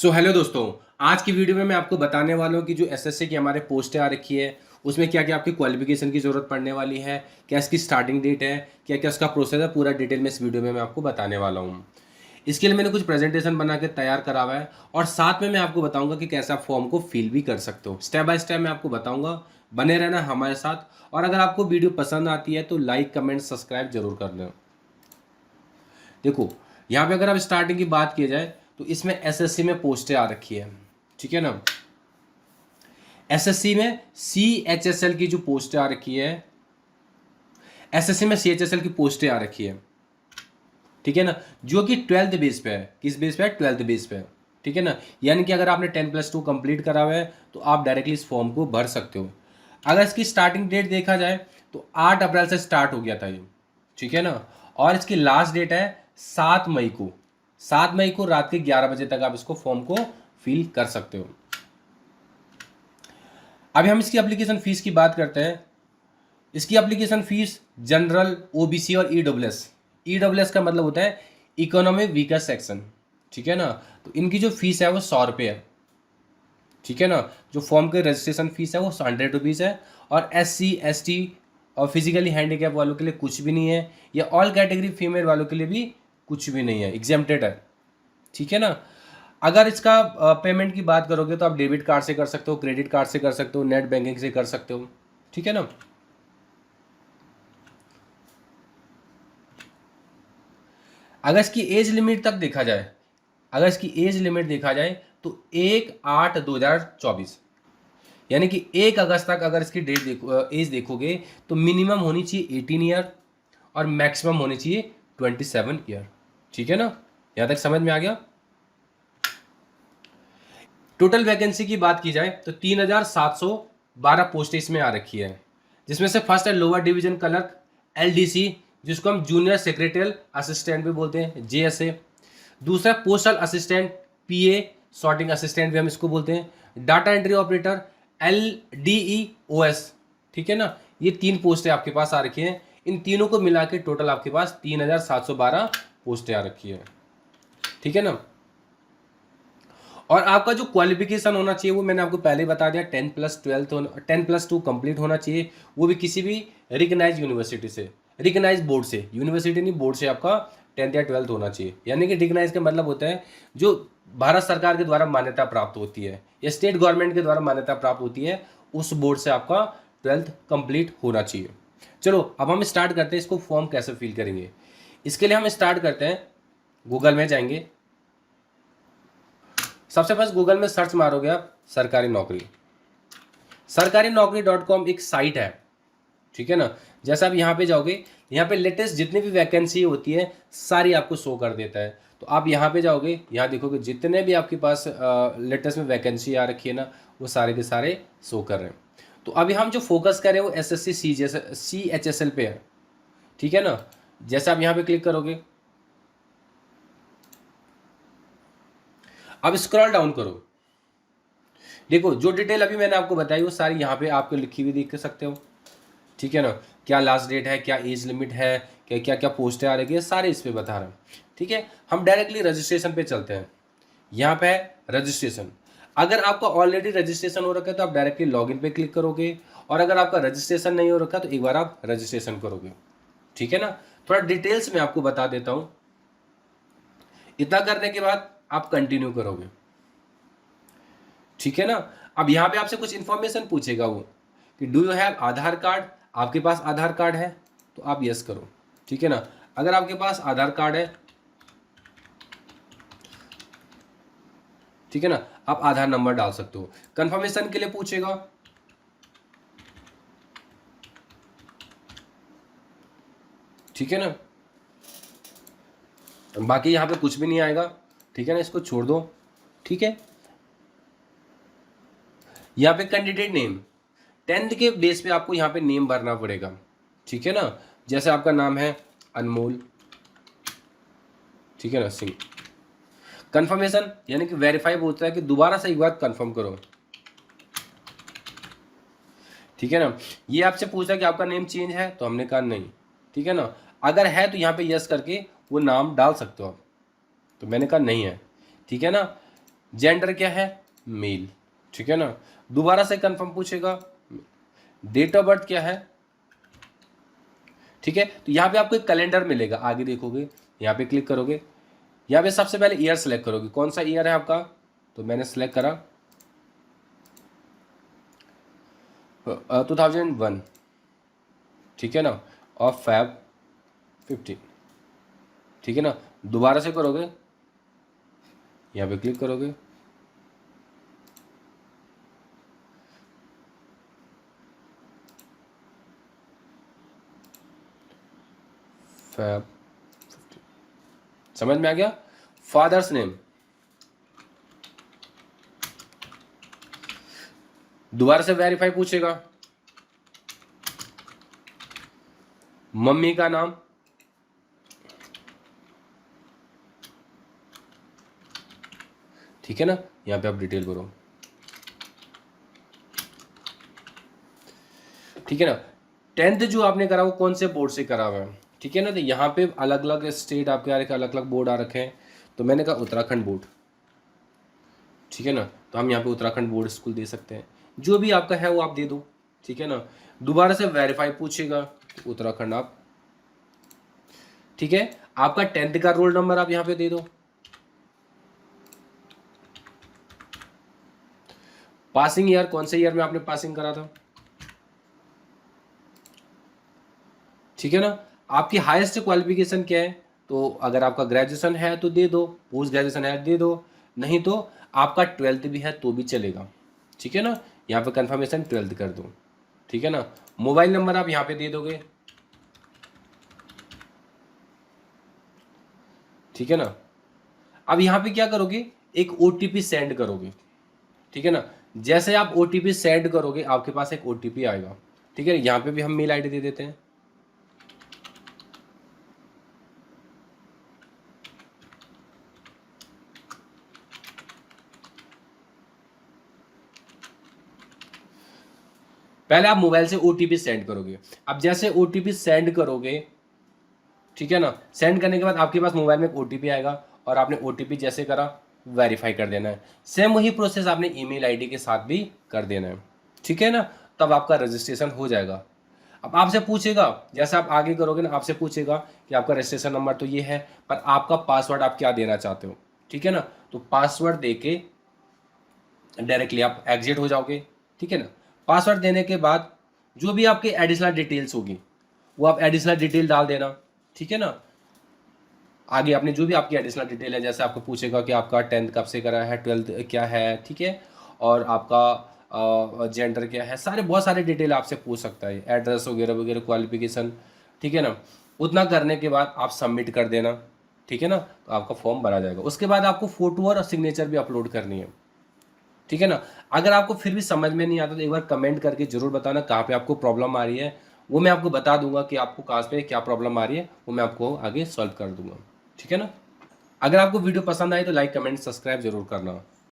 Hello दोस्तों। आज की वीडियो में मैं आपको बताने वाला हूँ कि जो एसएससी की हमारे पोस्टें आ रखी है उसमें क्या क्या आपकी क्वालिफिकेशन की ज़रूरत पड़ने वाली है, क्या इसकी स्टार्टिंग डेट है, क्या क्या उसका प्रोसेस है, पूरा डिटेल में इस वीडियो में मैं आपको बताने वाला हूँ। इसके लिए मैंने कुछ प्रेजेंटेशन बना के तैयार करा हुआ है और साथ में मैं आपको बताऊंगा कि कैसे आप फॉर्म को फिल भी कर सकते हो। स्टेप बाय स्टेप मैं आपको बताऊंगा, बने रहना हमारे साथ। और अगर आपको वीडियो पसंद आती है तो लाइक कमेंट सब्सक्राइब जरूर कर लें। देखो, यहाँ पे अगर आप स्टार्टिंग की बात की जाए तो इसमें एसएससी में पोस्टें आ रखी है, ठीक है ना। एसएससी में सीएचएसएल की जो पोस्टें आ रखी है, एसएससी में सीएचएसएल की पोस्टें आ रखी है, ठीक है ना, जो कि 12th बेस पे है। किस बेस पे है? 12th बेस पे है, ठीक है ना। यानी कि अगर आपने 10+2 कंप्लीट करा हुआ है तो आप डायरेक्टली इस फॉर्म को भर सकते हो। अगर इसकी स्टार्टिंग डेट देखा जाए तो 8 अप्रैल से स्टार्ट हो गया था ये, ठीक है ना। और इसकी लास्ट डेट है 7 मई को। 7 मई को रात के 11 बजे तक आप इसको फॉर्म को फिल कर सकते हो। अभी हम इसकी एप्लीकेशन फीस की बात करते हैं। इसकी एप्लीकेशन फीस जनरल, ओबीसी और ईडब्ल्यूएस, ईडब्ल्यूएस का मतलब होता है इकोनॉमिक वीकर सेक्शन, ठीक है ना। तो इनकी जो फीस है वो 100 रुपये है, ठीक है ना। जो फॉर्म के रजिस्ट्रेशन फीस है वो 100 रुपीज़ है। और SC ST और फिजिकली हैंडीकैप वालों के लिए कुछ भी नहीं है, या ऑल कैटेगरी फीमेल वालों के लिए भी कुछ भी नहीं है, एग्जेम्प्टेड है, ठीक है ना। अगर इसका पेमेंट की बात करोगे तो आप डेबिट कार्ड से कर सकते हो, क्रेडिट कार्ड से कर सकते हो, नेट बैंकिंग से कर सकते हो, ठीक है ना। अगर इसकी एज लिमिट तक देखा जाए, अगर इसकी एज लिमिट देखा जाए तो 1/8/2024, यानी कि 1 अगस्त तक अगर इसकी डेट देखो, एज देखोगे तो मिनिमम होनी चाहिए 18 ईयर और मैक्सिमम होनी चाहिए 27 ईयर, ठीक है ना। यहाँ तक समझ में आ गया। टोटल वैकेंसी की बात की जाए तो 3712 पोस्ट इसमें आ रखी है, जिसमें से फर्स्ट है लोअर डिवीजन क्लर्क, LDC, जिसको हम जूनियर सेक्रेटरियल असिस्टेंट भी बोलते हैं, JSA। दूसरा postal assistant, PA, sorting assistant भी हम इसको बोलते हैं। डाटा एंट्री ऑपरेटर, LDEOS, ठीक है ना। ये 3 पोस्टें आपके पास आ रखी हैं। इन तीनों को मिला के टोटल आपके पास 3712 पोस्टें आ रखी है, ठीक है ना। और आपका जो क्वालिफिकेशन होना चाहिए वो मैंने आपको पहले ही बता दिया, 10+2 कंप्लीट होना चाहिए, वो भी किसी भी रिकग्नाइज यूनिवर्सिटी से, रिकग्नाइज बोर्ड से, यूनिवर्सिटी नहीं बोर्ड से आपका 10th या 12th होना चाहिए। यानी कि रिकग्नाइज का मतलब होता है जो भारत सरकार के द्वारा मान्यता प्राप्त होती है या स्टेट गवर्नमेंट के द्वारा मान्यता प्राप्त होती है, उस बोर्ड से आपका 12th कंप्लीट होना चाहिए। चलो अब हम स्टार्ट करते हैं इसको फॉर्म कैसे फिल करेंगे। इसके लिए हम स्टार्ट करते हैं, गूगल में जाएंगे। सबसे फर्स्ट गूगल में सर्च मारोगे आप सरकारी नौकरी, सरकारी नौकरी.com एक साइट है, ठीक है ना। जैसा आप यहाँ पे जाओगे, यहाँ पे लेटेस्ट जितनी भी वैकेंसी होती है सारी आपको शो कर देता है। तो आप यहाँ पे जाओगे, यहाँ देखोगे जितने भी आपके पास लेटेस्ट में वैकेंसी आ रखी है ना, वो सारे के सारे शो कर रहे हैं। तो अभी हम जो फोकस करें वो SSC CHSL पे है, ठीक है ना। जैसे आप यहाँ पे क्लिक करोगे, अब स्क्रॉल डाउन करो, देखो जो डिटेल अभी मैंने आपको बताई वो सारी यहाँ पे आपको लिखी हुई देख सकते हो, ठीक है ना। क्या लास्ट डेट है, क्या एज लिमिट है, क्या क्या क्या पोस्टें आ रही है, सारे इस पे बता रहे हैं, ठीक है। हम डायरेक्टली रजिस्ट्रेशन पे चलते हैं। यहाँ पे है रजिस्ट्रेशन। अगर आपका ऑलरेडी रजिस्ट्रेशन हो रखा है तो आप डायरेक्टली लॉगिन पे क्लिक करोगे, और अगर आपका रजिस्ट्रेशन नहीं हो रखा तो एक बार आप रजिस्ट्रेशन करोगे, ठीक है ना। थोड़ा डिटेल्स में आपको बता देता हूँ। इतना करने के बाद आप कंटिन्यू करोगे, ठीक है ना। अब यहाँ पे आपसे कुछ इंफॉर्मेशन पूछेगा वो कि do you have Aadhaar card, आपके पास आधार कार्ड है तो आप यस करो, ठीक है ना। अगर आपके पास आधार कार्ड है, ठीक है ना, आप आधार नंबर डाल सकते हो। कंफर्मेशन के लिए पूछेगा, ठीक है ना। बाकी यहाँ पे कुछ भी नहीं आएगा, ठीक है ना, इसको छोड़ दो, ठीक है। यहाँ पे कैंडिडेट नेम, 10th के बेस पे आपको यहाँ पे नेम भरना पड़ेगा, ठीक है ना। जैसे आपका नाम है अनमोल, ठीक है ना, सिंह। कंफर्मेशन यानी कि वेरीफाई बोलता है कि दोबारा से एक बार कंफर्म करो, ठीक है ना। ये आपसे पूछा कि आपका नेम चेंज है तो हमने कहा नहीं, ठीक है ना। अगर है तो यहाँ पे यस करके वो नाम डाल सकते हो आप, तो मैंने कहा नहीं है, ठीक है ना। जेंडर क्या है, मेल, ठीक है ना। दोबारा से कंफर्म पूछेगा, डेट ऑफ बर्थ क्या है, ठीक है। तो यहाँ पे आपको एक कैलेंडर मिलेगा, आगे देखोगे, यहाँ पे क्लिक करोगे, यहाँ पे सबसे पहले ईयर सेलेक्ट करोगे, कौन सा ईयर है आपका, तो मैंने सेलेक्ट करा 2001, ठीक है ना, और Feb 15, ठीक है ना। दोबारा से करोगे, यहाँ पे क्लिक करोगे, Feb 15, समझ में आ गया। फादर्स नेम, दोबारा से वेरीफाई पूछेगा, मम्मी का नाम, ठीक है ना। यहाँ पे आप डिटेल भरो, ठीक है ना। 10th जो आपने करा वो कौन से बोर्ड से करा हुआ है, ठीक है ना। तो यहाँ पे अलग अलग स्टेट आपके आ रखे, अलग अलग बोर्ड आ रखे हैं, तो मैंने कहा उत्तराखंड बोर्ड, ठीक है ना। तो हम यहाँ पे उत्तराखंड बोर्ड स्कूल दे सकते हैं, जो भी आपका है वो आप दे दो, ठीक है ना। दोबारा से वेरीफाई पूछेगा, तो उत्तराखंड आप, ठीक है। आपका 10th का रोल नंबर आप यहाँ पे दे दो, पासिंग ईयर कौन से ईयर में आपने पासिंग करा था, ठीक है ना। आपकी हाईएस्ट क्वालिफिकेशन क्या है, तो अगर आपका ग्रेजुएशन है तो दे दो, पोस्ट ग्रेजुएशन है दे दो, नहीं तो आपका 12th भी है तो भी चलेगा, ठीक है ना। यहाँ पे कंफर्मेशन 12th कर दो, ठीक है ना। मोबाइल नंबर आप यहाँ पे दे दोगे, ठीक है ना। अब यहाँ पे क्या करोगे, एक OTP सेंड करोगे, ठीक है ना। जैसे आप OTP सेंड करोगे आपके पास एक OTP आएगा, ठीक है। यहाँ पे भी हम मेल आईडी दे देते हैं, पहले आप मोबाइल से OTP सेंड करोगे। अब जैसे OTP सेंड करोगे, ठीक है ना, सेंड करने के बाद आपके पास मोबाइल में एक OTP आएगा, और आपने OTP जैसे करा वेरीफाई कर देना है। सेम वही प्रोसेस आपने ईमेल आईडी के साथ भी कर देना है, ठीक है ना। तब आपका रजिस्ट्रेशन हो जाएगा। अब आपसे पूछेगा, जैसे आप आगे करोगे ना, आपसे पूछेगा कि आपका रजिस्ट्रेशन नंबर तो ये है, पर आपका पासवर्ड आप क्या देना चाहते हो, ठीक है ना। तो पासवर्ड दे के डायरेक्टली आप एग्जिट हो जाओगे, ठीक है ना। पासवर्ड देने के बाद जो भी आपकी एडिशनल डिटेल्स होगी वो आप एडिशनल डिटेल डाल देना, ठीक है ना। आगे आपने जो भी आपकी एडिशनल डिटेल है, जैसे आपको पूछेगा कि आपका 10th कब से करा है, 12th क्या है, ठीक है, और आपका जेंडर क्या है, सारे बहुत सारे डिटेल आपसे पूछ सकता है, एड्रेस वगैरह वगैरह, क्वालिफिकेशन, ठीक है ना। उतना करने के बाद आप सबमिट कर देना, ठीक है ना। तो आपका फॉर्म भरा जाएगा। उसके बाद आपको फोटो और सिग्नेचर भी अपलोड करनी है, ठीक है ना। अगर आपको फिर भी समझ में नहीं आता तो एक बार कमेंट करके जरूर बताना कहाँ पे आपको प्रॉब्लम आ रही है, वो मैं आपको बता दूंगा कि आपको कहाँ पे क्या प्रॉब्लम आ रही है, वो मैं आपको आगे सॉल्व कर दूंगा, ठीक है ना। अगर आपको वीडियो पसंद आए तो लाइक कमेंट सब्सक्राइब जरूर करना।